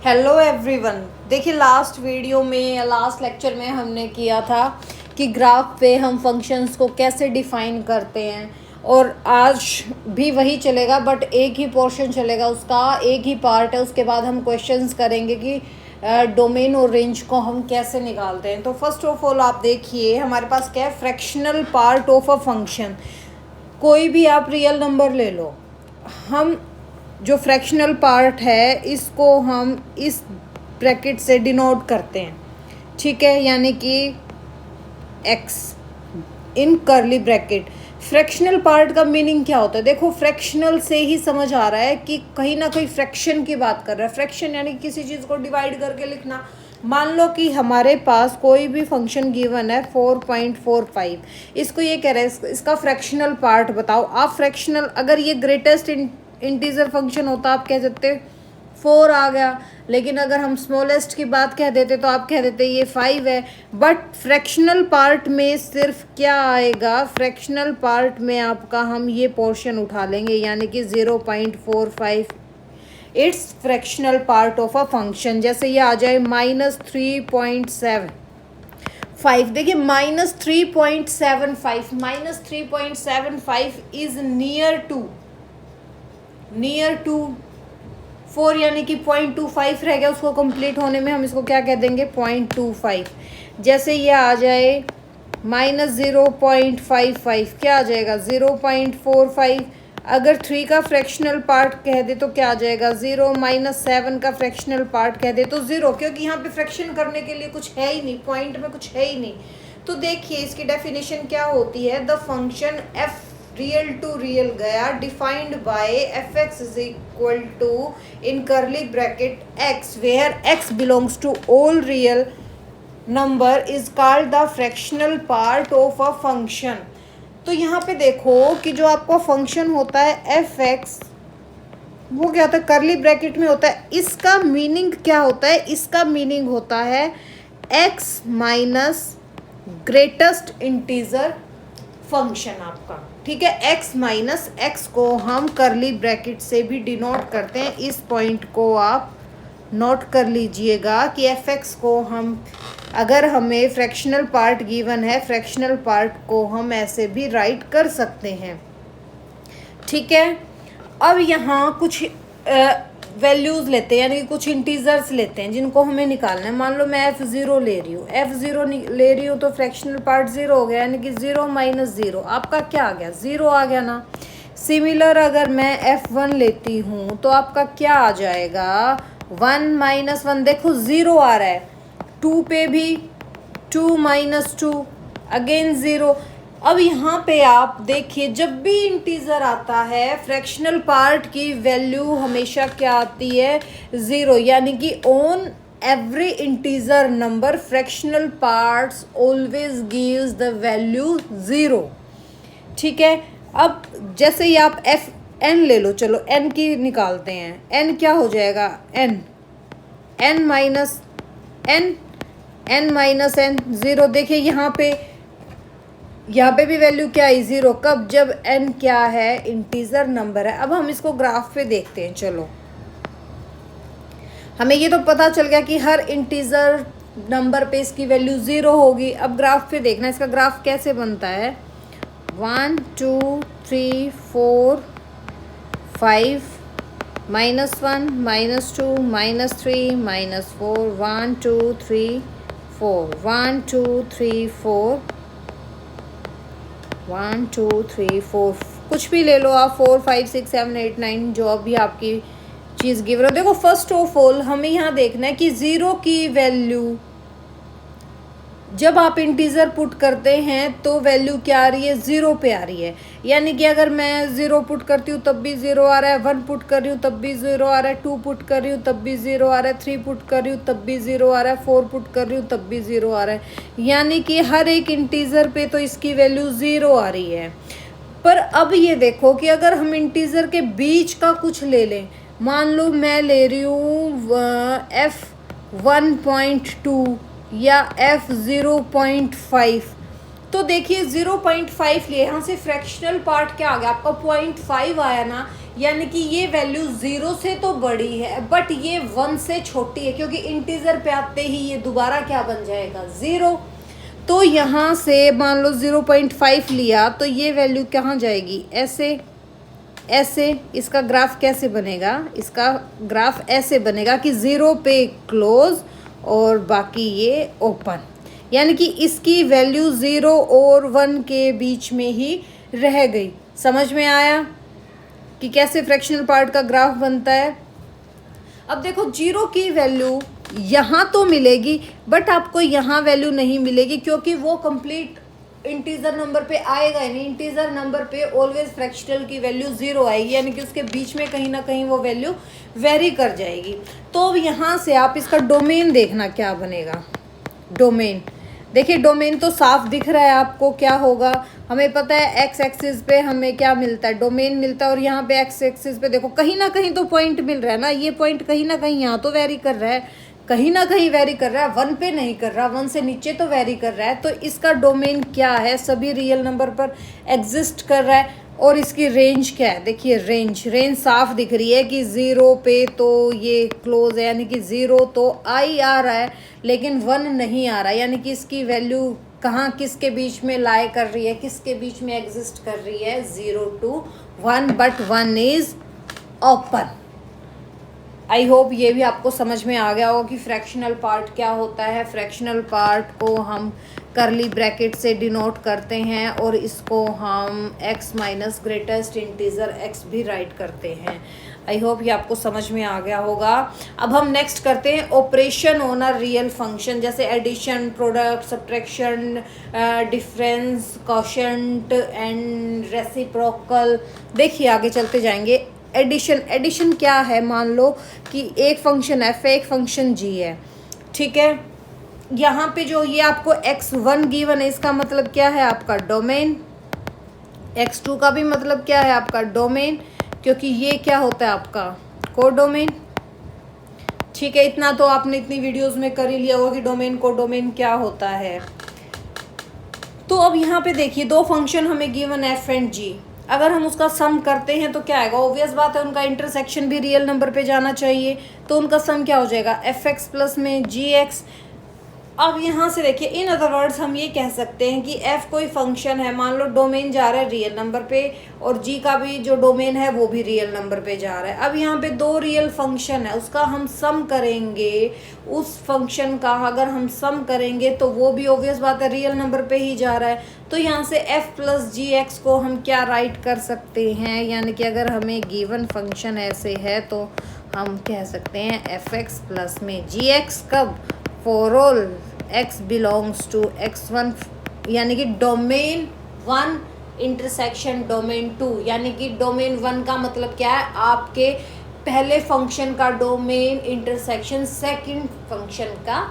Hello everyone. देखिए last video में या लास्ट लेक्चर में हमने किया था कि ग्राफ पे हम फंक्शंस को कैसे डिफाइन करते हैं, और आज भी वही चलेगा बट एक ही पोर्शन चलेगा, उसका एक ही पार्ट है। उसके बाद हम क्वेश्चंस करेंगे कि डोमेन और रेंज को हम कैसे निकालते हैं। तो फर्स्ट ऑफ ऑल आप देखिए हमारे पास क्या है, fractional part of a function. कोई भी आप रियल नंबर ले लो, हम जो फ्रैक्शनल पार्ट है इसको हम इस ब्रैकेट से डिनोट करते हैं, ठीक है, यानी कि x इन कर्ली ब्रैकेट। फ्रैक्शनल पार्ट का मीनिंग क्या होता है? देखो फ्रैक्शनल से ही समझ आ रहा है कि कहीं ना कहीं फ्रैक्शन की बात कर रहा है। फ्रैक्शन यानी किसी चीज़ को डिवाइड करके लिखना। मान लो कि हमारे पास कोई भी फंक्शन गिवन है 4.45, इसको ये कह रहे हैं इसका फ्रैक्शनल पार्ट बताओ। आप फ्रैक्शनल, अगर ये ग्रेटेस्ट इंटीजर फंक्शन होता आप कह देते 4 आ गया, लेकिन अगर हम स्मॉलेस्ट की बात कह देते तो आप कह देते ये 5 है। बट फ्रैक्शनल पार्ट में सिर्फ क्या आएगा, फ्रैक्शनल पार्ट में आपका हम ये पोर्शन उठा लेंगे, यानी कि 0.45 it's fractional part of a function. जैसे ये आ जाए -3.75। देखिए -3.75, -3.75 इज नियर टू 4, यानी कि 0.25 रह गया, उसको कंप्लीट होने में हम इसको क्या कह देंगे, 0.25। जैसे ये आ जाए -0.55, क्या आ जाएगा 0.45। अगर 3 का फ्रैक्शनल पार्ट कह दे तो क्या आ जाएगा 0, -7 का फ्रैक्शनल पार्ट कह दे तो 0, क्योंकि यहाँ पे फ्रैक्शन करने के लिए कुछ है ही नहीं, पॉइंट में कुछ है ही नहीं। तो देखिए इसकी डेफिनेशन क्या होती है, the function F real to real गया, defined by F x is equal to in curly bracket X where X belongs to all real number is called the fractional part of a function. तो यहाँ पे देखो कि जो आपका function होता है एफ एक्स, वो क्या होता है, कर्ली ब्रैकेट में होता है। इसका मीनिंग क्या होता है, इसका मीनिंग होता है x minus greatest integer function आपका, ठीक है। x माइनस एक्स को हम कर्ली ब्रैकेट से भी डिनोट करते हैं। इस पॉइंट को आप नोट कर लीजिएगा कि एफ एक्स को हम, अगर हमें फ्रैक्शनल पार्ट गिवन है, फ्रैक्शनल पार्ट को हम ऐसे भी राइट कर सकते हैं, ठीक है। अब यहाँ कुछ वैल्यूज़ लेते हैं, यानी कि कुछ इंटीजर्स लेते हैं जिनको हमें निकालना है। मान लो मैं f0 ले रही हूँ, f0 ले रही हूँ तो फ्रैक्शनल पार्ट 0 हो गया, यानी कि 0 - 0 आपका क्या आ गया, 0 आ गया ना। सिमिलर अगर मैं f1 लेती हूँ तो आपका क्या आ जाएगा, 1 - 1, देखो 0 आ रहा है। 2 पे भी 2 - 2 अगेन 0। अब यहाँ पे आप देखिए जब भी इंटीजर आता है फ्रैक्शनल पार्ट की वैल्यू हमेशा क्या आती है, 0, यानी कि on every integer number fractional parts always gives the value 0, ठीक है। अब जैसे ही आप एफ एन ले लो, चलो एन की निकालते हैं, एन क्या हो जाएगा, एन माइनस एन 0। देखिए यहाँ पे भी वैल्यू क्या है, 0। कब, जब n क्या है, इंटीजर नंबर है। अब हम इसको ग्राफ पे देखते हैं। चलो हमें ये तो पता चल गया कि हर इंटीजर नंबर पे इसकी वैल्यू 0 होगी। अब ग्राफ पे देखना, इसका ग्राफ कैसे बनता है, 1 2 3 4 5 -1 -2 -3 -4 1 2 3 4 1 2 3 4 1 2 3 4, कुछ भी ले लो आप, 4 5 6 7 8 9, जो अभी आपकी चीज़ गिव रहे हो। देखो फर्स्ट ऑफ ऑल हमें यहाँ देखना है कि 0 की वैल्यू जब आप इंटीजर पुट करते हैं तो वैल्यू क्या आ रही है, 0 पे आ रही है। यानी कि अगर मैं 0 पुट करती हूँ तब भी 0 आ रहा है, 1 पुट कर रही हूँ तब भी 0 आ रहा है, 2 पुट कर रही हूँ तब भी 0 आ रहा है, 3 पुट कर रही हूँ तब भी 0 आ रहा है, 4 पुट कर रही हूँ तब भी 0 आ रहा है। यानी कि हर एक इंटीजर पे तो इसकी वैल्यू 0 आ रही है। पर अब ये देखो कि अगर हम इंटीजर के बीच का कुछ ले लें, मान लो मैं ले रही हूँ f1.2 या f0.5, तो देखिए 0.5 लिए, यहाँ से फ्रैक्शनल पार्ट क्या आ गया आपका, 0.5 आया ना। यानी कि ये वैल्यू 0 से तो बड़ी है बट ये 1 से छोटी है, क्योंकि इंटीजर पे आते ही ये दोबारा क्या बन जाएगा 0। तो यहाँ से मान लो 0.5 लिया तो ये वैल्यू कहाँ जाएगी, ऐसे ऐसे। इसका ग्राफ कैसे बनेगा, इसका ग्राफ ऐसे बनेगा कि 0 पे क्लोज और बाकी ये ओपन, यानी कि इसकी वैल्यू 0 और 1 के बीच में ही रह गई। समझ में आया कि कैसे फ्रैक्शनल पार्ट का ग्राफ बनता है। अब देखो 0 की वैल्यू यहाँ तो मिलेगी बट आपको यहाँ वैल्यू नहीं मिलेगी, क्योंकि वो कंप्लीट इंटीजर नंबर पे आएगा ही नहीं। इंटीजर नंबर पे ऑलवेज फ्रैक्शनल की वैल्यू 0 आएगी, यानी कि उसके बीच में कहीं ना कहीं वो वैल्यू वेरी कर जाएगी। तो अब यहाँ से आप इसका डोमेन देखना क्या बनेगा। डोमेन देखिए, डोमेन तो साफ दिख रहा है आपको क्या होगा। हमें पता है एक्स एक्सिस पे हमें क्या मिलता है, डोमेन मिलता है। और यहाँ पे एक्स एक्सिस पे देखो कहीं ना कहीं तो पॉइंट मिल रहा है ना, ये पॉइंट कहीं ना कहीं यहाँ तो वेरी कर रहा है, कहीं ना कहीं वेरी कर रहा है, 1 पे नहीं कर रहा, 1 से नीचे तो वेरी कर रहा है। तो इसका डोमेन क्या है, सभी रियल नंबर पर एग्जिस्ट कर रहा है। और इसकी रेंज क्या है, देखिए रेंज साफ दिख रही है कि 0 पे तो ये क्लोज है, यानी कि 0 तो आई आ रहा है लेकिन 1 नहीं आ रहा है, यानी कि इसकी वैल्यू कहाँ किसके बीच में लाई कर रही है, किसके बीच में एग्जिस्ट कर रही है, 0 to 1, but 1 is open. I hope ये भी आपको समझ में आ गया होगा कि फ्रैक्शनल पार्ट क्या होता है। फ्रैक्शनल पार्ट को हम करली ब्रैकेट से डिनोट करते हैं और इसको हम x minus greatest integer x भी राइट करते हैं। आई होप ये आपको समझ में आ गया होगा। अब हम नेक्स्ट करते हैं operation on a real function, जैसे addition, product, subtraction, difference, quotient and reciprocal. देखिए आगे चलते जाएंगे। एडिशन क्या है, मान लो कि एक फंक्शन f है, एक फंक्शन g है, ठीक है। यहाँ पे जो ये आपको x1 गिवन है, इसका मतलब क्या है आपका डोमेन। x2 का भी मतलब क्या है आपका डोमेन, क्योंकि ये क्या होता है आपका कोडोमेन, ठीक है। इतना तो आपने इतनी वीडियोस में कर ही लिया होगा कि डोमेन कोडोमेन क्या होता है। तो अब यहाँ पे देखिए दो फंक्शन हमें गिवन f एंड g, अगर हम उसका सम करते हैं तो क्या आएगा, ऑब्वियस बात है उनका इंटरसेक्शन भी रियल नंबर पे जाना चाहिए। तो उनका सम क्या हो जाएगा, fx प्लस में gx। अब यहाँ से देखिए, इन अदर वर्ड्स हम ये कह सकते हैं कि f कोई फंक्शन है, मान लो डोमेन जा रहा है रियल नंबर पे और g का भी जो डोमेन है वो भी रियल नंबर पे जा रहा है। अब यहाँ पे दो रियल फंक्शन है, उसका हम सम करेंगे, उस फंक्शन का अगर हम सम करेंगे तो वो भी ऑब्वियस बात है रियल नंबर पे ही जा रहा है। तो यहाँ से f प्लस जी एक्स को हम क्या राइट कर सकते हैं, यानी कि अगर हमें गिवन फंक्शन ऐसे है तो हम कह सकते हैं एफ एक्स प्लस में जी एक्स, कब, for all x belongs to x1, यानी कि डोमेन 1 इंटरसेक्शन डोमेन 2, यानी कि डोमेन 1 का मतलब क्या है, आपके पहले फंक्शन का डोमेन इंटरसेक्शन सेकंड फंक्शन का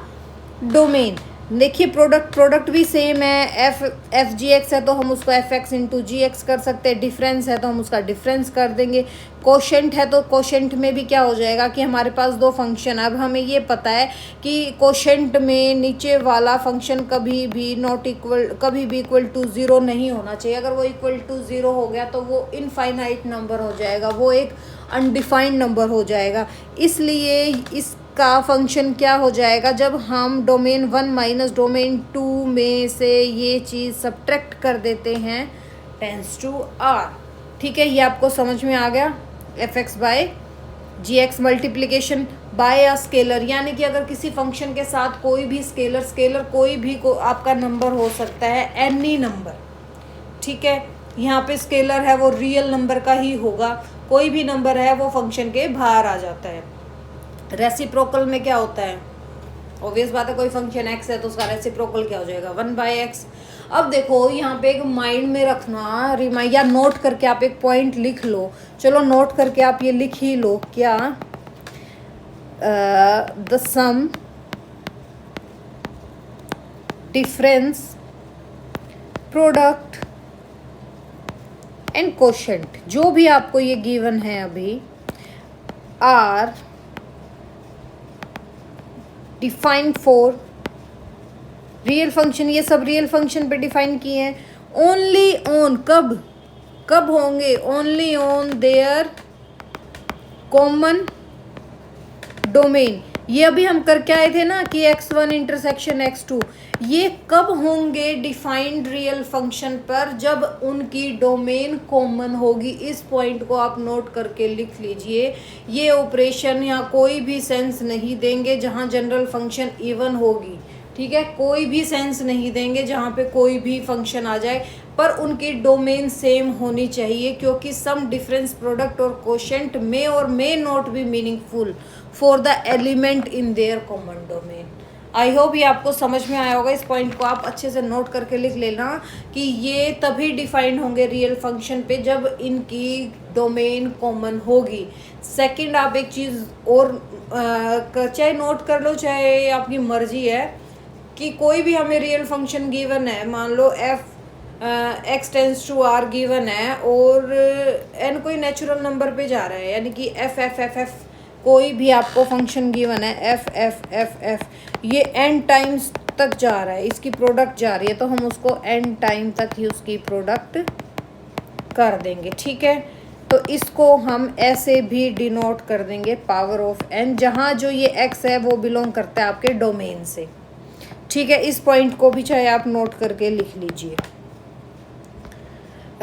डोमेन। देखिए प्रोडक्ट भी सेम है, एफ जी एक्स है तो हम उसको एफ एक्स इंटू जी एक्स कर सकते हैं, डिफरेंस है तो हम उसका डिफरेंस कर देंगे, कोशेंट है तो कोशेंट में भी क्या हो जाएगा कि हमारे पास दो फंक्शन। अब हमें ये पता है कि कोशेंट में नीचे वाला फंक्शन कभी भी इक्वल टू 0 नहीं होना चाहिए। अगर वो इक्वल टू 0 हो गया तो वो इनफाइनाइट नंबर हो जाएगा, वो एक अनडिफाइंड नंबर हो जाएगा। इसलिए इस का फंक्शन क्या हो जाएगा, जब हम डोमेन 1 माइनस डोमेन 2 में से ये चीज़ सब्ट्रैक्ट कर देते हैं, टेंस टू r, ठीक है। ये आपको समझ में आ गया। F X by G X multiplication by a scalar, यानी कि अगर किसी फंक्शन के साथ कोई भी स्केलर कोई भी आपका नंबर हो सकता है, एनी नंबर, ठीक है। यहाँ पे स्केलर है वो रियल नंबर का ही होगा, कोई भी नंबर है वो फंक्शन के बाहर आ जाता है। रेसिप्रोकल में क्या होता है, ऑब्वियस बात है कोई फंक्शन x है तो उसका रेसिप्रोकल क्या हो जाएगा 1/x। अब देखो यहाँ पे एक माइंड में रखना, रिमाइंड या नोट करके आप एक पॉइंट लिख लो, चलो नोट करके आप ये लिख ही लो, क्या, the sum difference product and quotient, जो भी आपको ये गिवन है अभी, are defined for real function, ये सब रियल फंक्शन पे डिफाइन किए हैं। ओनली ऑन, कब होंगे, only on their common domain, ये अभी हम करके आए थे ना कि x1 इंटरसेक्शन x2, ये कब होंगे डिफाइंड रियल फंक्शन पर, जब उनकी डोमेन कॉमन होगी। इस पॉइंट को आप नोट करके लिख लीजिए। ये ऑपरेशन यहाँ कोई भी सेंस नहीं देंगे जहाँ जनरल फंक्शन इवन होगी, ठीक है, कोई भी सेंस नहीं देंगे जहाँ पे कोई भी फंक्शन आ जाए, पर उनकी डोमेन सेम होनी चाहिए, क्योंकि सम डिफरेंस प्रोडक्ट और कोशेंट मे और may not be meaningful for the element in their common domain. I hope ये आपको समझ में आया होगा। इस पॉइंट को आप अच्छे से नोट करके लिख लेना कि ये तभी डिफाइंड होंगे रियल फंक्शन पे जब इनकी डोमेन कॉमन होगी। सेकंड, आप एक चीज़ और चाहे नोट कर लो चाहे आपकी मर्जी है, कि कोई भी हमें रियल फंक्शन गिवन है, मान लो f x tends to r गिवन है और n कोई नेचुरल नंबर पे जा रहा है, यानी कि f कोई भी आपको फंक्शन गिवन है f ये n टाइम्स तक जा रहा है, इसकी प्रोडक्ट जा रही है, तो हम उसको n टाइम तक ही उसकी प्रोडक्ट कर देंगे, ठीक है। तो इसको हम ऐसे भी डिनोट कर देंगे पावर ऑफ n, जहाँ जो ये x है वो बिलोंग करता है आपके डोमेन से, ठीक है। इस पॉइंट को भी चाहे आप नोट करके लिख लीजिए।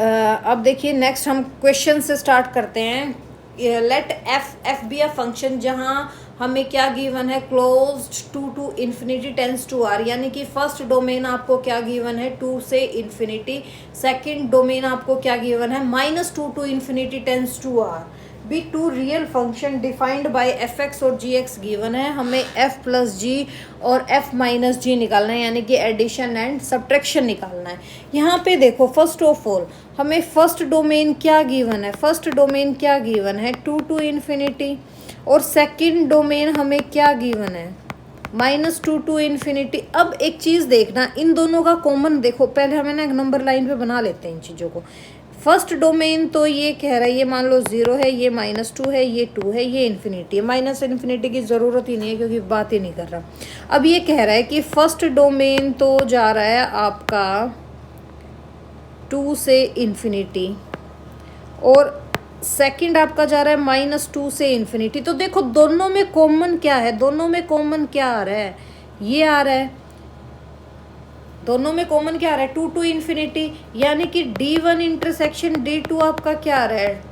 अब देखिए नेक्स्ट हम क्वेश्चन से स्टार्ट करते हैं। Let F be a function जहाँ हमें क्या गिवन है, closed to infinity tends to R, यानी कि फर्स्ट डोमेन आपको क्या गिवन है 2 से इन्फिनिटी, सेकंड डोमेन आपको क्या गिवन है -2 to infinity tends to R, be two real function defined by F X और जी एक्स गिवन है। हमें एफ प्लस जी और एफ माइनस जी निकालना है, यानी कि एडिशन एंड सब्ट्रैक्शन निकालना है। यहाँ पे देखो फर्स्ट ऑफ ऑल हमें फर्स्ट डोमेन क्या गिवन है, फर्स्ट डोमेन क्या गिवन है 2 टू इन्फिनिटी, और सेकंड डोमेन हमें क्या गिवन है -2 टू इन्फिनिटी। अब एक चीज़ देखना, इन दोनों का कॉमन देखो, पहले हमें ना एक नंबर लाइन पे बना लेते हैं इन चीज़ों को। फर्स्ट डोमेन तो ये कह रहा है, ये मान लो 0 है, ये -2 है, ये 2 है, ये इन्फिनिटी है, माइनस इन्फिनिटी की ज़रूरत ही नहीं है क्योंकि बात ही नहीं कर रहा। अब ये कह रहा है कि फर्स्ट डोमेन तो जा रहा है आपका 2 से इन्फिनिटी और सेकंड आपका जा रहा है -2 से इन्फिनिटी। तो देखो दोनों में कॉमन क्या है, दोनों में कॉमन क्या आ रहा है, ये आ रहा है, दोनों में कॉमन क्या आ रहा है 2 टू इन्फिनिटी, यानी कि D1 इंटरसेक्शन D2 आपका क्या आ रहा है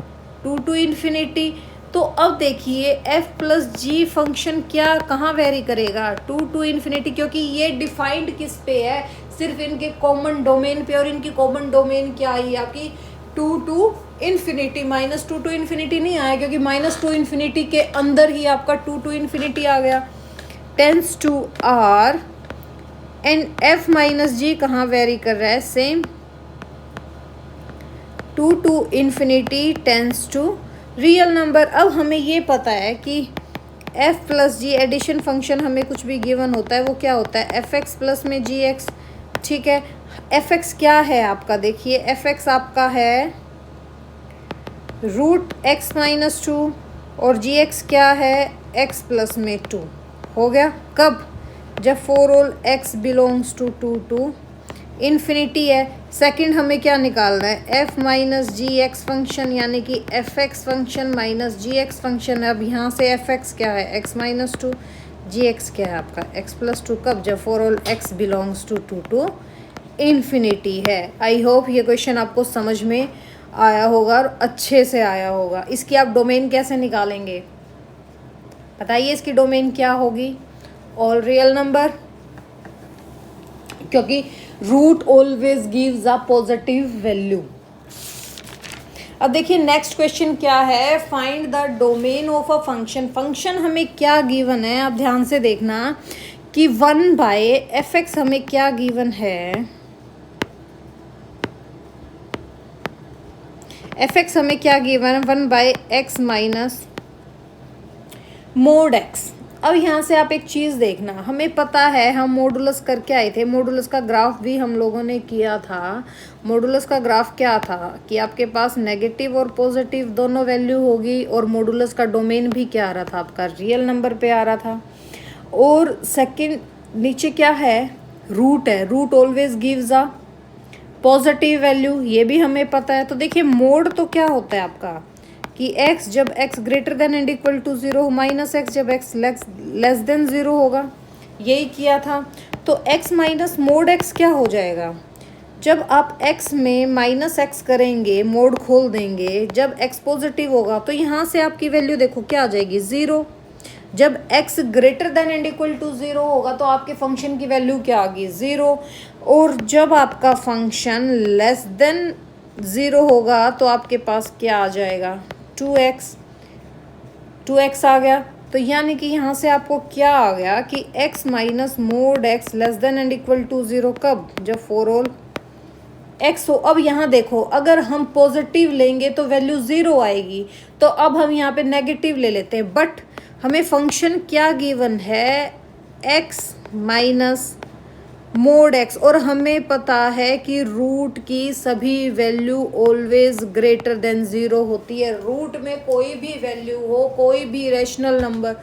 2 टू इन्फिनिटी। तो अब देखिए f प्लस जी फंक्शन क्या कहाँ वेरी करेगा 2 टू इन्फिनिटी, क्योंकि ये डिफाइंड किस पे है, सिर्फ इनके कॉमन डोमेन पे, और इनकी कॉमन डोमेन क्या आई आपकी 2 टू इन्फिनिटी, -2 टू इन्फिनिटी नहीं आया क्योंकि -2 इन्फिनिटी के अंदर ही आपका 2 टू इन्फिनिटी आ गया tends to R, and F minus G कहाँ वेरी कर रहा है same 2 to infinity tends to real number. अब हमें ये पता है कि F plus G addition function हमें कुछ भी गिवन होता है वो क्या होता है एफ एक्स प्लस में जी एक्स, ठीक है। एफ एक्स क्या है आपका, देखिए एफ एक्स आपका है √x-2 और जी एक्स क्या है x प्लस में 2, हो गया कब, जब for all x belongs to 2 to infinity है। सेकंड हमें क्या निकालना है f minus G X function, यानी कि F X function minus G X function. अब यहाँ से एफ एक्स क्या है x-2, जी एक्स क्या है आपका x प्लस 2, कब, जब for all x belongs to 2 to infinity है। आई होप ये क्वेश्चन आपको समझ में आया होगा और अच्छे से आया होगा। इसकी आप डोमेन कैसे निकालेंगे बताइए, इसकी डोमेन क्या होगी, ऑल रियल नंबर, क्योंकि root always gives a positive value. अब देखिए नेक्स्ट क्वेश्चन क्या है, find the domain of a function. Function हमें क्या गिवन है, आप ध्यान से देखना कि 1/f(x) हमें क्या गिवन है, f(x) हमें क्या गिवन है 1/x माइनस मोड x। अब यहाँ से आप एक चीज़ देखना, हमें पता है हम मॉडुलस करके आए थे, मॉडुलस का ग्राफ भी हम लोगों ने किया था। मॉडुलस का ग्राफ क्या था कि आपके पास नेगेटिव और पॉजिटिव दोनों वैल्यू होगी, और मॉडुलस का डोमेन भी क्या आ रहा था आपका रियल नंबर पे आ रहा था। और सेकंड नीचे क्या है रूट है, root always gives a positive value, ये भी हमें पता है। तो देखिए मोड तो क्या होता है आपका कि x जब x greater than and equal to 0 minus x जब x लेस देन 0 होगा, यही किया था। तो x माइनस मोड x क्या हो जाएगा, जब आप x में माइनस x करेंगे, मोड खोल देंगे, जब x पॉजिटिव होगा तो यहाँ से आपकी वैल्यू देखो क्या आ जाएगी 0। जब x greater than and equal to 0 होगा तो आपके फंक्शन की वैल्यू क्या आ गई 0। और जब आपका फंक्शन लेस देन 0 होगा तो आपके पास क्या आ जाएगा 2x आ गया। तो यानी कि यहाँ से आपको क्या आ गया कि x minus mod x less than and equal to 0 कब, जब फॉर ऑल x हो। अब यहाँ देखो, अगर हम पॉजिटिव लेंगे तो वैल्यू 0 आएगी, तो अब हम यहाँ पे नेगेटिव ले लेते हैं, बट हमें फंक्शन क्या गिवन है x माइनस मोड x, और हमें पता है कि रूट की सभी वैल्यू ऑलवेज ग्रेटर देन 0 होती है। रूट में कोई भी वैल्यू हो, कोई भी रैशनल नंबर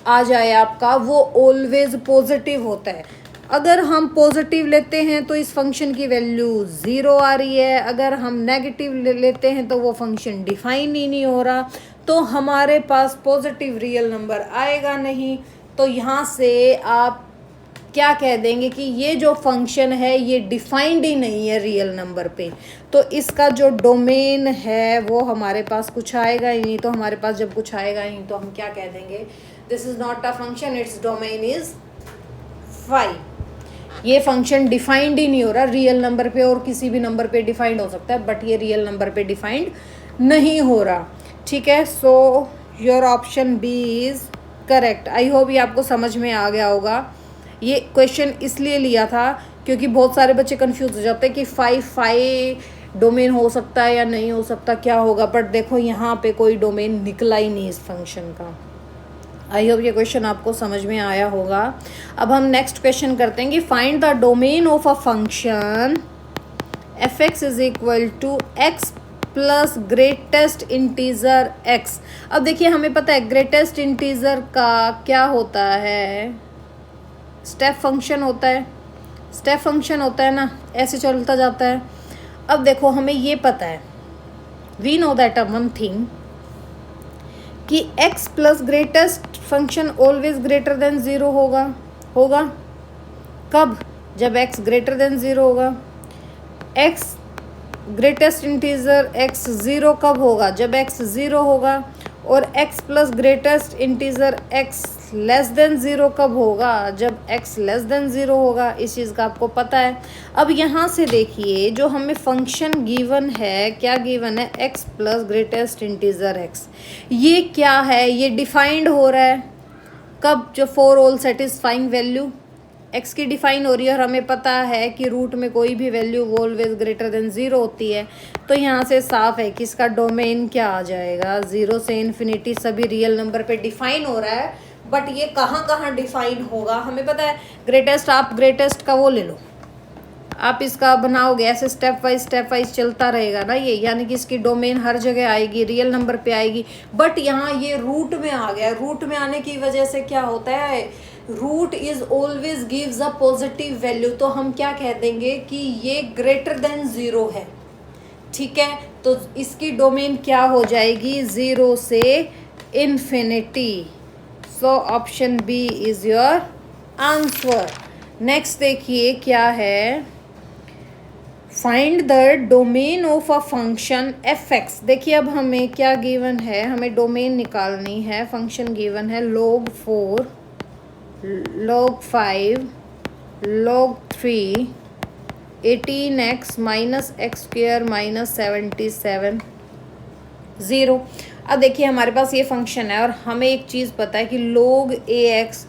आ जाए आपका, वो ऑलवेज पॉजिटिव होता है। अगर हम पॉजिटिव लेते हैं तो इस फंक्शन की वैल्यू 0 आ रही है, अगर हम नेगेटिव लेते हैं तो वो फंक्शन डिफाइन ही नहीं हो रहा, तो हमारे पास पॉजिटिव रियल नंबर आएगा नहीं। तो यहाँ से आप क्या कह देंगे कि ये जो फंक्शन है ये डिफाइंड ही नहीं है रियल नंबर पे, तो इसका जो डोमेन है वो हमारे पास कुछ आएगा ही नहीं। तो हमारे पास जब कुछ आएगा ही नहीं तो हम क्या कह देंगे, this is not a function, its domain is 5। ये फंक्शन डिफाइंड ही नहीं हो रहा रियल नंबर पे, और किसी भी नंबर पे डिफाइंड हो सकता है, बट ये रियल नंबर पे डिफाइंड नहीं हो रहा। ठीक है, so your option B is correct. I hope ये आपको समझ में आ गया होगा। ये क्वेश्चन इसलिए लिया था क्योंकि बहुत सारे बच्चे कंफ्यूज हो जाते हैं कि 5 डोमेन हो सकता है या नहीं हो सकता, क्या होगा, बट देखो यहाँ पे कोई डोमेन निकला ही नहीं इस फंक्शन का। आई होप ये क्वेश्चन आपको समझ में आया होगा। अब हम नेक्स्ट क्वेश्चन करते हैं कि find the domain of a function f(x) is equal to x plus greatest integer x। अब देखिए हमें पता है ग्रेटेस्ट इंटीजर का क्या होता है, स्टेप फंक्शन होता है, स्टेप फंक्शन होता है ना, ऐसे चलता जाता है। अब देखो हमें ये पता है, we know that one thing कि x plus greatest function always greater than 0 होगा कब, जब x ग्रेटर देन 0 होगा। x ग्रेटेस्ट इंटीजर x 0 कब होगा, जब x 0 होगा। और x plus greatest integer x less than 0 कब होगा, जब x लेस देन 0 होगा। इस चीज़ का आपको पता है। अब यहाँ से देखिए जो हमें फंक्शन गिवन है, क्या गिवन है, x plus greatest integer x, ये क्या है, ये डिफाइंड हो रहा है कब, जो for all satisfying value x की डिफाइन हो रही है, और हमें पता है कि रूट में कोई भी वैल्यू ऑलवेज ग्रेटर देन 0 होती है। तो यहाँ से साफ है कि इसका डोमेन क्या आ जाएगा, 0 से इन्फिनिटी सभी रियल नंबर पे डिफाइन हो रहा है, बट ये कहाँ कहाँ डिफाइन होगा हमें पता है। ग्रेटेस्ट, आप ग्रेटेस्ट का वो ले लो, आप इसका बनाओगे, ऐसे स्टेप वाइज चलता रहेगा ना ये, यानी कि इसकी डोमेन हर जगह आएगी, रियल नंबर पे आएगी। बट यहाँ ये रूट में आ गया, रूट में आने की वजह से क्या होता है, root is always gives a positive value, तो हम क्या कह देंगे कि ये ग्रेटर देन 0 है। ठीक है, तो इसकी डोमेन क्या हो जाएगी, 0 से infinity. So option B is your answer. Next देखिए क्या है, find the domain of a function f(x). देखिए अब हमें क्या गिवन है, हमें डोमेन निकालनी है। फंक्शन गिवन है log 4 log 5 log 3 18x minus x square minus 77 0। अब देखिए हमारे पास ये फंक्शन है और हमें एक चीज़ पता है कि log ax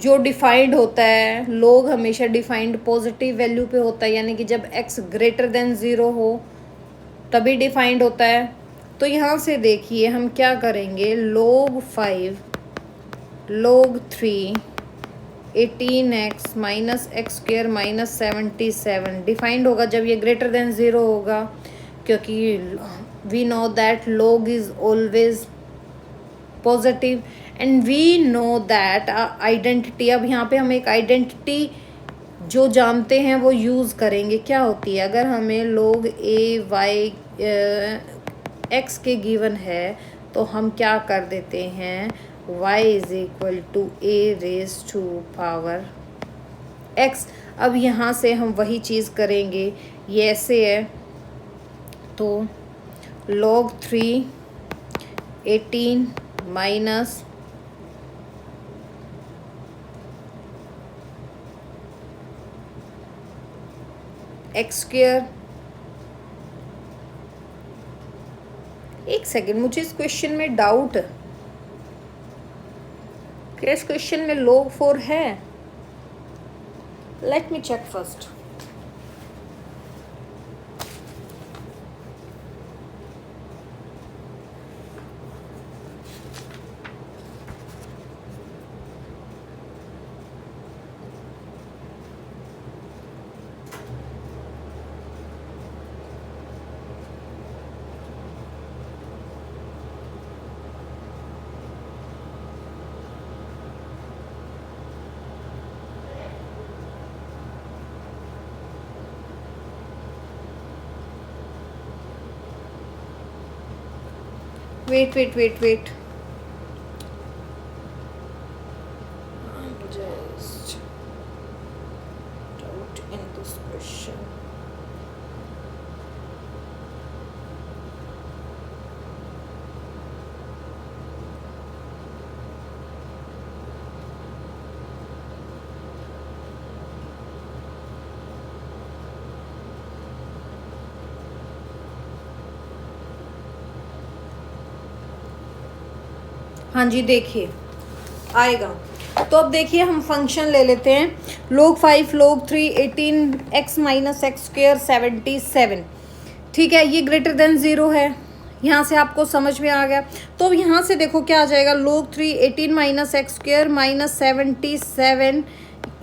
जो डिफाइंड होता है, log हमेशा डिफाइंड पॉजिटिव वैल्यू पे होता है, यानी कि जब x ग्रेटर देन 0 हो तभी डिफाइंड होता है। तो यहाँ से देखिए हम क्या करेंगे, log 5 log 3 18x minus x square minus 77 defined होगा जब ये ग्रेटर देन 0 होगा, क्योंकि we know that log is always positive and we know that identity. अब यहाँ पे हम एक आइडेंटिटी जो जानते हैं वो यूज़ करेंगे, क्या होती है, अगर हमें log a y x के गिवन है तो हम क्या कर देते हैं, y is equal to a raise to power x। अब यहाँ से हम वही चीज़ करेंगे, ये ऐसे है तो log 3 18 माइनस एक्स स्क्वेयर। एक सेकेंड, मुझे इस क्वेश्चन में डाउट, क्या इस क्वेश्चन में log 4 है? Let me check first. Wait just doubt in this question। हाँ जी, देखिए आएगा। तो अब देखिए हम फंक्शन ले लेते हैं, log 5 log 3 18 x minus x square 77। ठीक है, ये ग्रेटर देन 0 है, यहाँ से आपको समझ में आ गया। तो अब यहाँ से देखो क्या आ जाएगा, log 3 18 minus x square minus 77,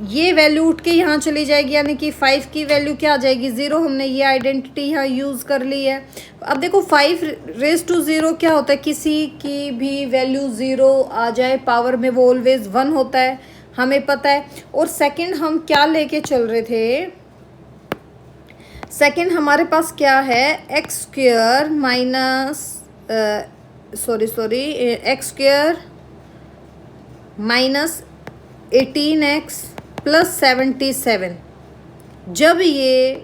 ये वैल्यू उठ के यहाँ चली जाएगी, यानी कि 5 की वैल्यू क्या आ जाएगी, 0। हमने ये आइडेंटिटी यहाँ यूज़ कर ली है। अब देखो 5 रेज टू 0 क्या होता है, किसी की भी वैल्यू 0 आ जाए पावर में वो ऑलवेज 1 होता है, हमें पता है। और सेकंड हम क्या लेके चल रहे थे, सेकंड हमारे पास क्या है, x square minus x square minus 18x plus 77। जब ये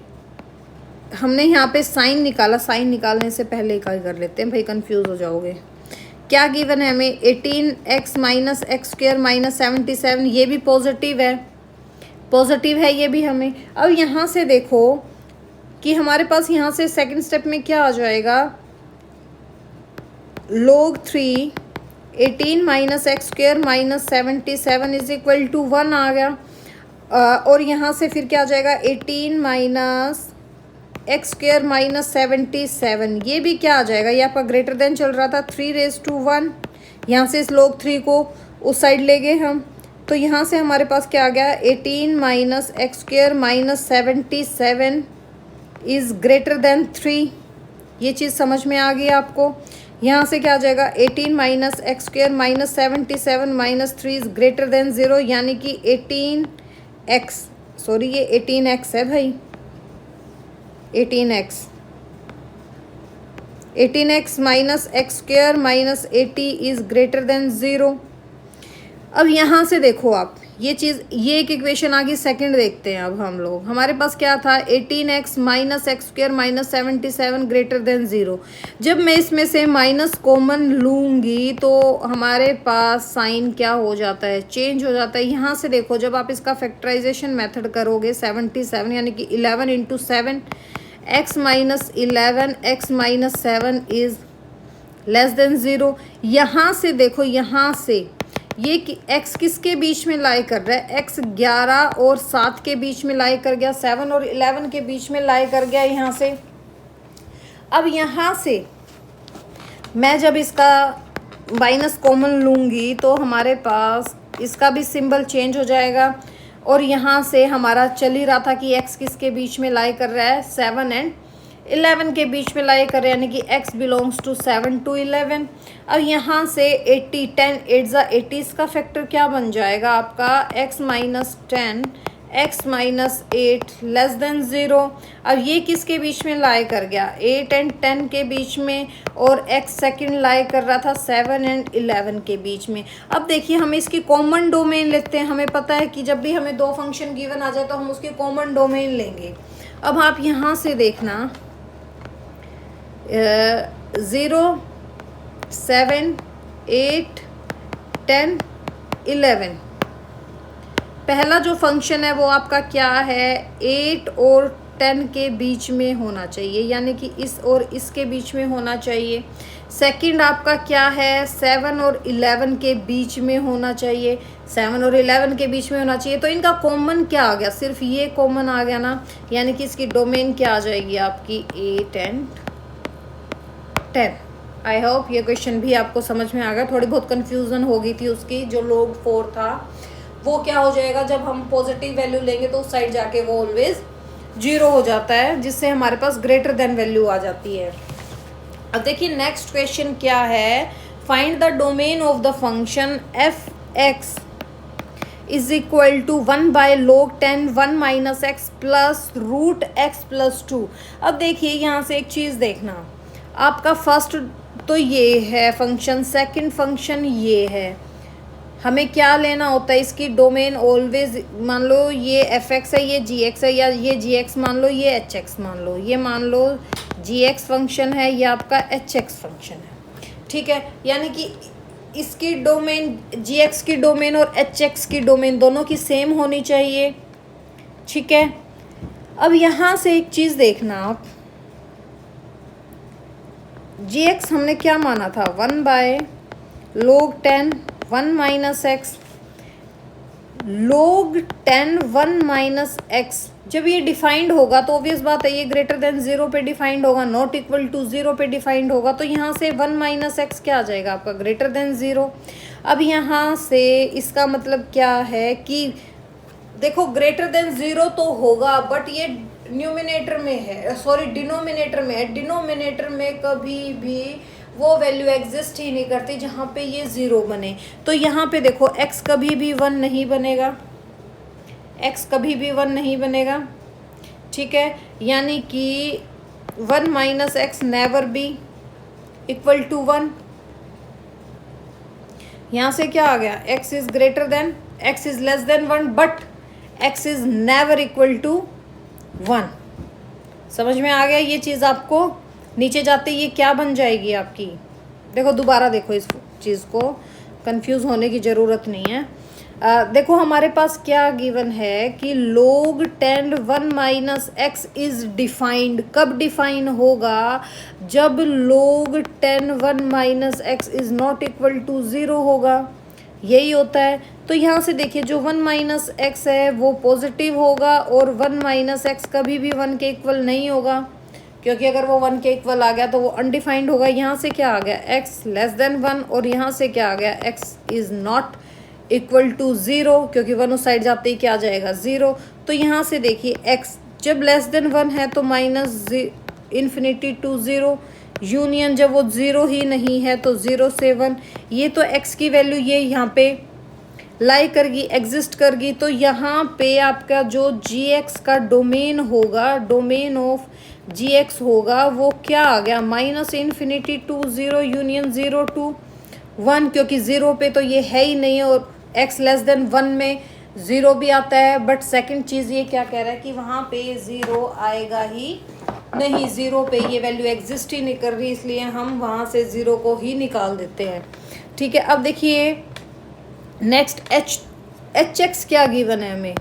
हमने यहाँ पे साइन निकाला, साइन निकालने से पहले क्या कर लेते हैं भाई, कंफ्यूज हो जाओगे। क्या गिवन है हमें, 18x minus x square minus 77, ये भी पॉजिटिव है, पॉजिटिव है ये भी हमें। अब यहाँ से देखो कि हमारे पास यहाँ से सेकंड स्टेप में क्या आ जाएगा, log 3 18 minus x square minus 77 is equal to 1 आ गया। और यहाँ से फिर क्या आ जाएगा, 18 माइनस एक्स स्क्वेयर माइनस 77, ये भी क्या आ जाएगा, ये आपका ग्रेटर देन चल रहा था, 3 रेज टू 1। यहाँ से इस log 3 को उस साइड ले गए हम, तो यहाँ से हमारे पास क्या आ गया, 18 minus x square minus 77 is greater then 3। ये चीज़ समझ में आ गई आपको। यहाँ से क्या आ जाएगा, 18 minus x square minus 77 minus 3 is greater than 0, यानी कि 18x, सॉरी ये 18x है भाई, 18x minus x square minus 80 is greater than 0। अब यहाँ से देखो आप ये चीज़, ये एक इक्वेशन आ गई। सेकंड देखते हैं अब हम लोग, हमारे पास क्या था, 18x minus x square minus 77 greater than 0। जब मैं इसमें से माइनस कॉमन लूँगी तो हमारे पास साइन क्या हो जाता है, चेंज हो जाता है। यहाँ से देखो जब आप इसका फैक्टराइजेशन मेथड करोगे, 77 यानी कि 11 into 7 x minus 11 x minus 7 is less than 0। यहाँ से देखो, यहाँ से ये कि x किसके बीच में लाई कर रहा है, x 11 और 7 के बीच में लाई कर गया, 7 और 11 के बीच में लाई कर गया यहाँ से। अब यहाँ से मैं जब इसका माइनस कॉमन लूँगी तो हमारे पास इसका भी सिंबल चेंज हो जाएगा। और यहाँ से हमारा चल ही रहा था कि x किसके बीच में लाई कर रहा है, 7 एंड 11 के बीच में लाई कर रहे हैं, यानी कि x बिलोंग्स टू 7 to 11। अब यहाँ से 80 10 8 ज़ा 80, इसका फैक्टर क्या बन जाएगा आपका, x minus 10 x minus 8 less than 0। अब ये किसके बीच में लाई कर गया, 8 एंड 10 के बीच में, और x सेकंड लाई कर रहा था 7 एंड 11 के बीच में। अब देखिए हम इसकी कॉमन डोमेन लेते हैं। हमें पता है कि जब भी हमें दो फंक्शन गिवन आ जाए तो हम उसकी कॉमन डोमेन लेंगे। अब आप यहाँ से देखना 0 7 8 10 11, पहला जो फंक्शन है वो आपका क्या है, 8 और 10 के बीच में होना चाहिए, यानी कि इस और इसके बीच में होना चाहिए। सेकंड आपका क्या है, 7 और 11 के बीच में होना चाहिए, 7 और 11 के बीच में होना चाहिए। तो इनका कॉमन क्या आ गया, सिर्फ ये कॉमन आ गया ना, यानी कि इसकी डोमेन क्या आ जाएगी आपकी, 8 एंड 10। आई होप ये क्वेश्चन भी आपको समझ में आ गया। थोड़ी बहुत कन्फ्यूज़न हो गई थी उसकी, जो log 4 था वो क्या हो जाएगा, जब हम पॉजिटिव वैल्यू लेंगे तो उस साइड जाके वो ऑलवेज 0 हो जाता है, जिससे हमारे पास ग्रेटर देन वैल्यू आ जाती है। अब देखिए नेक्स्ट क्वेश्चन क्या है, find the domain of the function f x is equal to 1 by log 10 1 minus x plus root x plus 2। अब देखिए यहाँ से एक चीज़ देखना, आपका फर्स्ट तो ये है फंक्शन, सेकंड फंक्शन ये है। हमें क्या लेना होता है, इसकी डोमेन ऑलवेज, मान लो ये एफ एक्स है, ये जी एक्स है, या ये जी एक्स मान लो, ये एच एक्स मान लो, ये मान लो जी एक्स फंक्शन है, ये आपका एच एक्स फंक्शन है, ठीक है। यानी कि इसकी डोमेन, जी एक्स की डोमेन और एच एक्स की डोमेन दोनों की सेम होनी चाहिए, ठीक है। अब यहाँ से एक चीज़ देखना आप, जी एक्स हमने क्या माना था, 1 by log 10 1 minus x, log 10 1 minus x जब ये डिफाइंड होगा तो ऑब्वियस बात है ये ग्रेटर देन 0 पे डिफाइंड होगा, नॉट इक्वल टू 0 पे डिफाइंड होगा। तो यहाँ से 1 माइनस एक्स क्या आ जाएगा आपका, ग्रेटर देन 0। अब यहाँ से इसका मतलब क्या है कि देखो ग्रेटर देन 0 तो होगा, बट ये न्यूमिनेटर में है, सॉरी डिनोमिनेटर में है। डिनोमिनेटर में कभी भी वो वैल्यू एग्जिस्ट ही नहीं करती जहाँ पे ये 0 बने। तो यहाँ पे देखो x कभी भी 1 नहीं बनेगा, x कभी भी 1 नहीं बनेगा, ठीक है। यानी कि 1 minus x never be equal to 1। यहाँ से क्या आ गया, x is greater than, x is less than 1, but x is never equal to 1। समझ में आ गया ये चीज़ आपको। नीचे जाते ये क्या बन जाएगी आपकी, देखो दोबारा देखो इस चीज़ को, कंफ्यूज होने की ज़रूरत नहीं है। देखो हमारे पास क्या गिवन है कि log 10 1 minus x is defined. कब डिफाइन होगा, जब log 10 1 minus x is not equal to 0 होगा, यही होता है। तो यहाँ से देखिए जो 1 माइनस एक्स है वो पॉजिटिव होगा, और 1 माइनस एक्स कभी भी 1 के इक्वल नहीं होगा, क्योंकि अगर वो 1 के इक्वल आ गया तो वो अनडिफाइंड होगा। यहाँ से क्या आ गया, x लेस देन 1, और यहाँ से क्या आ गया, x is not equal to 0, क्योंकि 1 उस साइड जाते ही क्या आ जाएगा, 0। तो यहाँ से देखिए x जब लेस देन 1 है तो माइनस इन्फिनिटी टू 0, यूनियन जब वो 0 ही नहीं है तो 0 से 1। ये तो x की वैल्यू ये यहाँ पे लाई करगी, एग्जिस्ट करगी। तो यहाँ पे आपका जो जी का डोमेन होगा, डोमेन ऑफ जी होगा, वो क्या आ गया, minus infinity to 0 union 0 to 1, क्योंकि 0 पे तो ये है ही नहीं, और x लेस देन 1 में 0 भी आता है। बट सेकंड चीज़ ये क्या कह रहा है कि वहाँ पे 0 आएगा ही नहीं, 0 पे ये वैल्यू एग्जिस्ट ही नहीं कर रही, इसलिए हम वहाँ से 0 को ही निकाल देते हैं, ठीक है। अब देखिए नेक्स्ट एच एक्स क्या गिवन है हमें,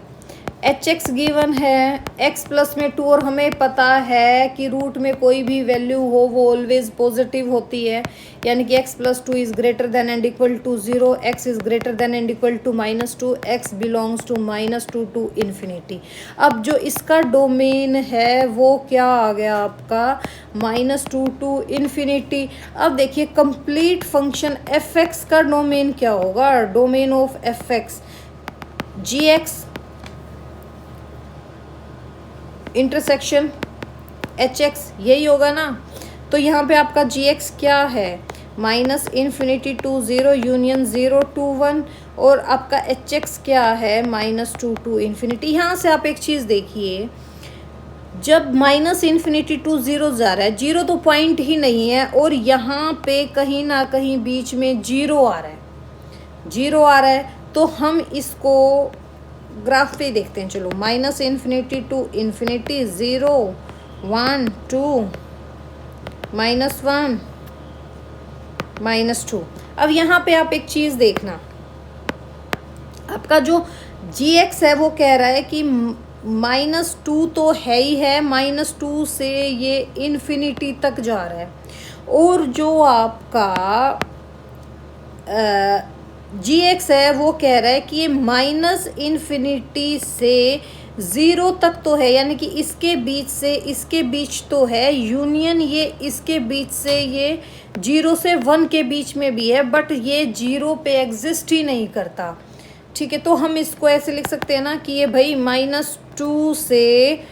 एच एक्स गिवन है x प्लस में 2, और हमें पता है कि रूट में कोई भी वैल्यू हो वो ऑलवेज पॉजिटिव होती है, यानी कि x plus 2 is greater than and equal to 0, x is greater than and equal to -2, x belongs to -2 to infinity. अब जो इसका डोमेन है वो क्या आ गया आपका, -2 टू इन्फिनिटी। अब देखिए कंप्लीट फंक्शन एफ एक्स का डोमेन क्या होगा, domain of f x g x intersection h x, यही होगा ना। तो यहाँ पे आपका जी एक्स क्या है, minus infinity to 0 union 0 to 1, और आपका एच एक्स क्या है -2 टू इन्फिनिटी। यहाँ से आप एक चीज़ देखिए, जब माइनस इन्फिनिटी टू 0 जा रहा है, 0 तो पॉइंट ही नहीं है, और यहाँ पे कहीं ना कहीं बीच में 0 आ रहा है, 0 आ रहा है, तो हम इसको ग्राफ पे देखते हैं। चलो, माइनस इन्फिनिटी टू इन्फिनिटी 0 1 2 -1 -2। अब यहाँ पे आप एक चीज़ देखना, आपका जो gx है वो कह रहा है कि -2 तो है ही है, -2 से ये इन्फिनिटी तक जा रहा है, और जो आपका gx है वो कह रहा है कि ये माइनस इन्फिनिटी से 0 तक तो है, यानी कि इसके बीच से इसके बीच तो है, यूनियन ये इसके बीच से ये 0 से 1 के बीच में भी है, बट ये 0 पे एग्जिस्ट ही नहीं करता। ठीक है, तो हम इसको ऐसे लिख सकते हैं ना कि ये भाई -2 से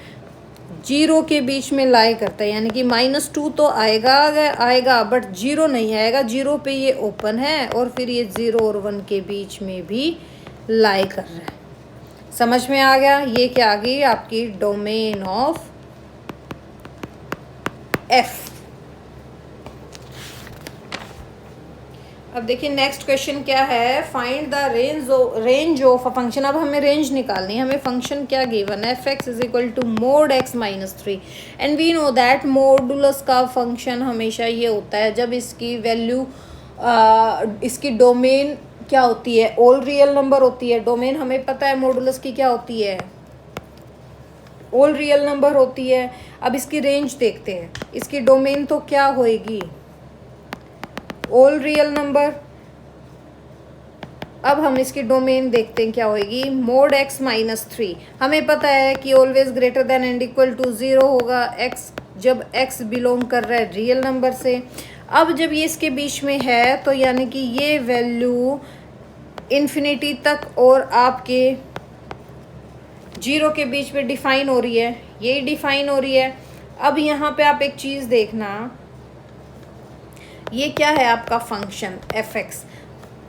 0 के बीच में लाई करता है, यानी कि -2 तो आएगा बट 0 नहीं आएगा, 0 पे ये ओपन है, और फिर ये 0 और 1 के बीच में भी लाई कर रहा है। समझ में आ गया? ये क्या आ गई आपकी डोमेन ऑफ एफ। अब देखिए नेक्स्ट क्वेश्चन क्या है, find the range of a function. अब हमें रेंज निकालनी है, हमें फंक्शन क्या गिवन है, f(x) = mod x - 3, and we know that modulus का फंक्शन हमेशा ये होता है जब इसकी वैल्यू इसकी डोमेन क्या होती है, ऑल रियल नंबर होती है। डोमेन हमें पता है मॉडुलस की क्या होती है, ऑल रियल नंबर होती है। अब इसकी रेंज देखते हैं, इसकी डोमेन तो क्या होएगी, ऑल रियल नंबर। अब हम इसकी डोमेन देखते हैं क्या होएगी, mod x - 3। हमें पता है कि always greater than and equal to 0 होगा x, जब x बिलोंग कर रहा है रियल नंबर से। अब जब ये इसके बीच में है तो यानी कि ये वैल्यू इन्फिनिटी तक और आपके 0 के बीच में डिफाइन हो रही है, ये डिफाइन हो रही है। अब यहाँ पे आप एक चीज़ देखना, ये क्या है आपका फंक्शन f(x),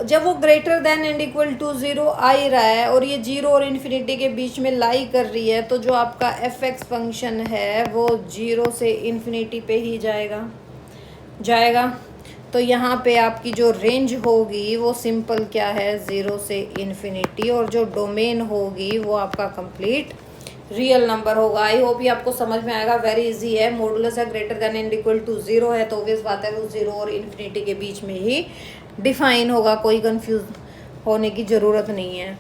जब वो greater than and equal to 0 आ ही रहा है और ये 0 और इन्फिनिटी के बीच में लाई कर रही है, तो जो आपका f(x) फंक्शन है वो 0 से इन्फिनिटी पे ही जाएगा। तो यहाँ पे आपकी जो रेंज होगी वो सिंपल क्या है, 0 से इन्फिनिटी, और जो डोमेन होगी वो आपका कंप्लीट रियल नंबर होगा। आई होप ये आपको समझ में आएगा, वेरी इजी है। मॉडुलस है greater than and equal to 0 है, तो ऑब्वियस बात है वो 0 और इन्फिनिटी के बीच में ही डिफाइन होगा, कोई कंफ्यूज होने की ज़रूरत नहीं है।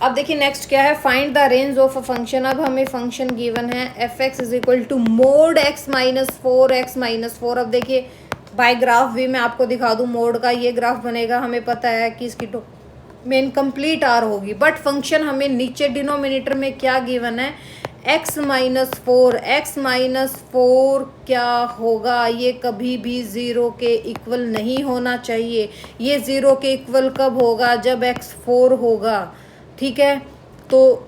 अब देखिए नेक्स्ट क्या है, find the range of a function. अब हमें फंक्शन गिवन है f(x) = mod x - 4x - 4। अब देखिए बाय ग्राफ भी मैं आपको दिखा दूँ, मोड का ये ग्राफ बनेगा, हमें पता है कि इसकी मेन कंप्लीट आर होगी, बट फंक्शन हमें नीचे डिनोमिनेटर में क्या गिवन है, x - 4। x - 4 क्या होगा, ये कभी भी 0 के इक्वल नहीं होना चाहिए। ये 0 के इक्वल कब होगा, जब x 4 होगा। ठीक है, तो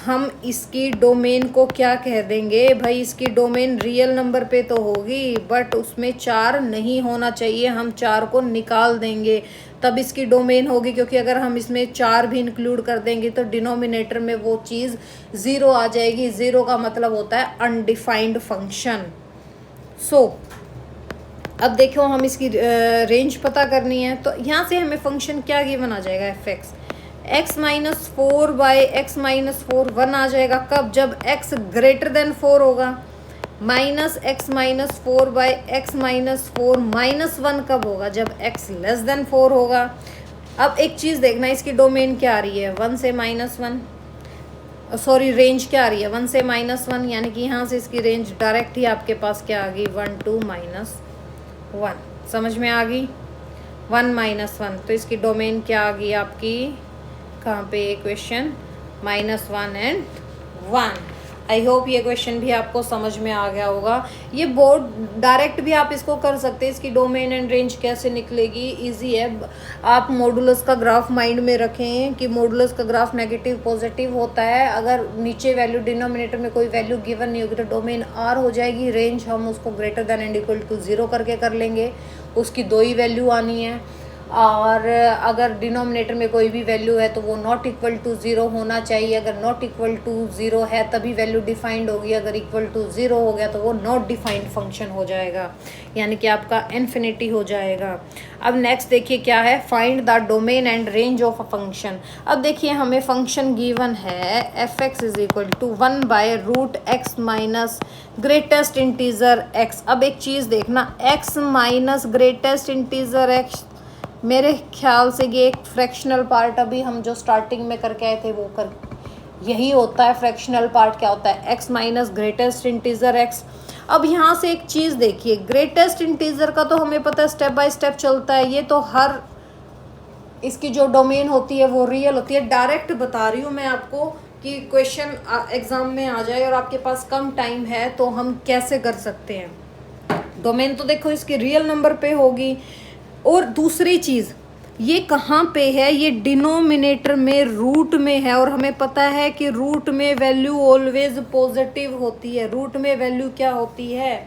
हम इसकी डोमेन को क्या कह देंगे भाई, इसकी डोमेन रियल नंबर पे तो होगी बट उसमें 4 नहीं होना चाहिए, हम 4 को निकाल देंगे तब इसकी डोमेन होगी, क्योंकि अगर हम इसमें 4 भी इंक्लूड कर देंगे तो डिनोमिनेटर में वो चीज़ 0 आ जाएगी। 0 का मतलब होता है अनडिफाइंड फंक्शन। सो अब देखो हम इसकी रेंज पता करनी है, तो यहाँ से हमें फंक्शन क्या गिवन आ जाएगा, f(x) x - 4 बाई x - 4 1 आ जाएगा। कब, जब x ग्रेटर देन 4 होगा। -x - 4 बाई x - 4 -1 कब होगा, जब x लेस देन 4 होगा। अब एक चीज़ देखना, इसकी डोमेन क्या आ रही है, 1 से -1, सॉरी रेंज क्या आ रही है, 1 से -1, यानी कि यहाँ से इसकी रेंज डायरेक्ट ही आपके पास क्या आ गई, 1 2 -1। समझ में आ गई, 1 -1, तो इसकी डोमेन क्या आ गई आपकी, कहाँ पे क्वेश्चन, -1 and 1। आई होप ये क्वेश्चन भी आपको समझ में आ गया होगा। ये बोर्ड डायरेक्ट भी आप इसको कर सकते हैं, इसकी डोमेन एंड रेंज कैसे निकलेगी, इजी है। आप मॉडुलस का ग्राफ माइंड में रखें कि मॉडुलस का ग्राफ नेगेटिव पॉजिटिव होता है। अगर नीचे वैल्यू डिनोमिनेटर में कोई वैल्यू गिवन नहीं होगी तो डोमेन आर हो जाएगी, रेंज हम उसको greater than and equal to 0 करके कर लेंगे, उसकी 2 ही वैल्यू आनी है। और अगर डिनोमिनेटर में कोई भी वैल्यू है तो वो नॉट इक्वल टू 0 होना चाहिए। अगर नॉट इक्वल टू 0 है तभी वैल्यू डिफाइंड होगी, अगर इक्वल टू 0 हो गया तो वो नॉट डिफाइंड फंक्शन हो जाएगा, यानी कि आपका इन्फिनिटी हो जाएगा। अब नेक्स्ट देखिए क्या है, find the domain and range of a function. अब देखिए हमें फंक्शन गिवन है f(x) is equal to 1/√x minus greatest integer x। अब एक चीज़ देखना, x minus greatest integer x, मेरे ख्याल से ये एक फ्रैक्शनल पार्ट अभी हम जो स्टार्टिंग में करके आए थे वो कर यही होता है। फ्रैक्शनल पार्ट क्या होता है, x minus greatest integer x। अब यहाँ से एक चीज़ देखिए, ग्रेटेस्ट इंटीजर का तो हमें पता है स्टेप बाय स्टेप चलता है, ये तो हर इसकी जो डोमेन होती है वो रियल होती है। डायरेक्ट बता रही हूँ मैं आपको कि क्वेश्चन एग्जाम में आ जाए और आपके पास कम टाइम है तो हम कैसे कर सकते हैं। डोमेन तो देखो इसकी रियल नंबर पे होगी। और दूसरी चीज़, ये कहाँ पे है, ये डिनोमिनेटर में रूट में है, और हमें पता है कि रूट में वैल्यू ऑलवेज पॉजिटिव होती है। रूट में वैल्यू क्या होती है,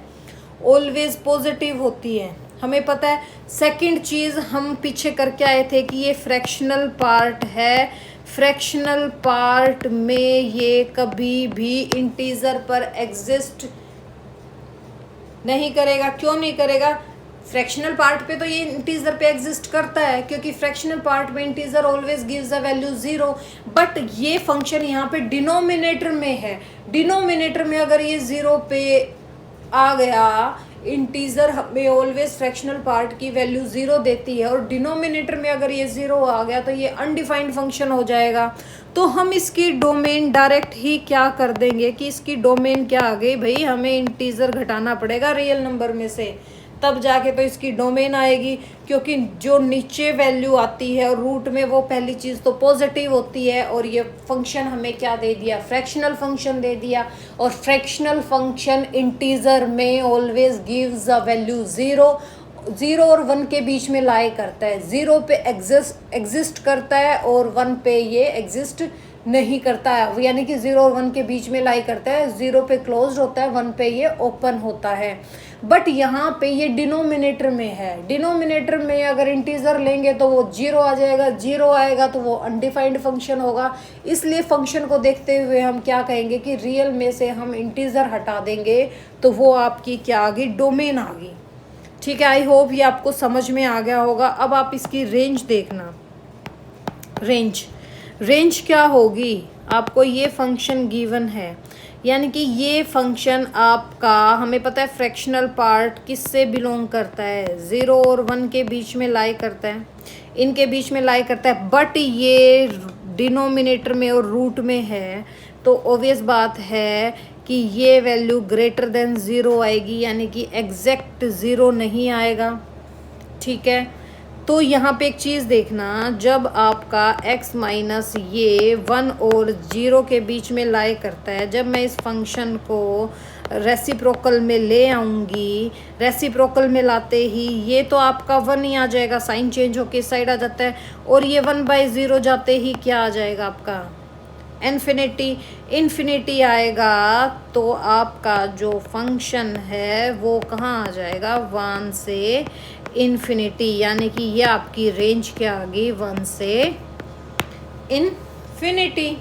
ऑलवेज पॉजिटिव होती है, हमें पता है। सेकंड चीज़ हम पीछे करके आए थे कि ये फ्रैक्शनल पार्ट है, फ्रैक्शनल पार्ट में ये कभी भी इंटीजर पर एग्जिस्ट नहीं करेगा। क्यों नहीं करेगा, फ्रैक्शनल पार्ट पे तो ये इंटीजर पे एग्जिस्ट करता है, क्योंकि फ्रैक्शनल पार्ट में integer always gives a value 0। But ये फंक्शन यहाँ पे डिनोमिनेटर में है, डिनोमिनेटर में अगर ये 0 पे आ गया, इंटीजर हमें ऑलवेज फ्रैक्शनल पार्ट की वैल्यू 0 देती है, और डिनोमिनेटर में अगर ये 0 आ गया तो ये अनडिफाइंड फंक्शन हो जाएगा। तो हम इसकी डोमेन डायरेक्ट ही क्या कर देंगे कि इसकी डोमेन क्या आ गई भाई, हमें इंटीजर घटाना पड़ेगा रियल नंबर में से, तब जाके तो इसकी डोमेन आएगी। क्योंकि जो नीचे वैल्यू आती है और रूट में, वो पहली चीज़ तो पॉजिटिव होती है, और ये फंक्शन हमें क्या दे दिया, फ्रैक्शनल फंक्शन दे दिया। और फ्रैक्शनल फंक्शन इंटीजर में ऑलवेज गिव्स अ वैल्यू 0 और 1 के बीच में लाई करता है। 0 पे एग्जिस्ट करता है और 1 पे ये एग्जिस्ट नहीं करता है, यानी कि 0 और 1 के बीच में लाई करता है। 0 पे क्लोज्ड होता है, 1 पे ये ओपन होता है। बट यहाँ पे ये डिनोमिनेटर में है, डिनोमिनेटर में अगर इंटीजर लेंगे तो वो 0 आ जाएगा, 0 आएगा तो वो अनडिफाइंड फंक्शन होगा। इसलिए फंक्शन को देखते हुए हम क्या कहेंगे कि रियल में से हम इंटीजर हटा देंगे तो वो आपकी क्या आ गई, डोमेन आ गई। ठीक है, आई होप ये आपको समझ में आ गया होगा। अब आप इसकी रेंज देखना, रेंज क्या होगी, आपको ये फंक्शन गिवन है, यानी कि ये फंक्शन आपका, हमें पता है फ्रैक्शनल पार्ट किससे बिलोंग करता है, 0 और 1 के बीच में लाई करता है, इनके बीच में लाई करता है। बट ये डिनोमिनेटर में और रूट में है, तो ऑब्वियस बात है कि ये वैल्यू ग्रेटर देन 0 आएगी, यानी कि एग्जैक्ट 0 नहीं आएगा। ठीक है, तो यहाँ पे एक चीज़ देखना, जब आपका x माइनस ये 1 और 0 के बीच में लाई करता है, जब मैं इस फंक्शन को रेसिप्रोकल में ले आऊँगी, रेसिप्रोकल में लाते ही ये तो आपका 1 ही आ जाएगा, साइन चेंज होके इस साइड आ जाता है, और ये 1/0 जाते ही क्या आ जाएगा आपका, इन्फिनिटी आएगा। तो आपका जो फंक्शन है वो कहाँ आ जाएगा, 1 से इन्फिनिटी, यानी कि ये आपकी रेंज क्या आ गई, 1 से इन्फिनिटी।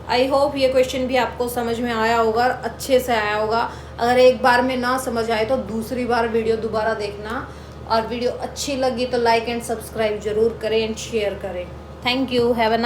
आई होप ये क्वेश्चन भी आपको समझ में आया होगा और अच्छे से आया होगा। अगर एक बार में ना समझ आए तो दूसरी बार वीडियो दोबारा देखना, और वीडियो अच्छी लगी तो लाइक एंड सब्सक्राइब जरूर करें एंड शेयर करें। Thank you, have a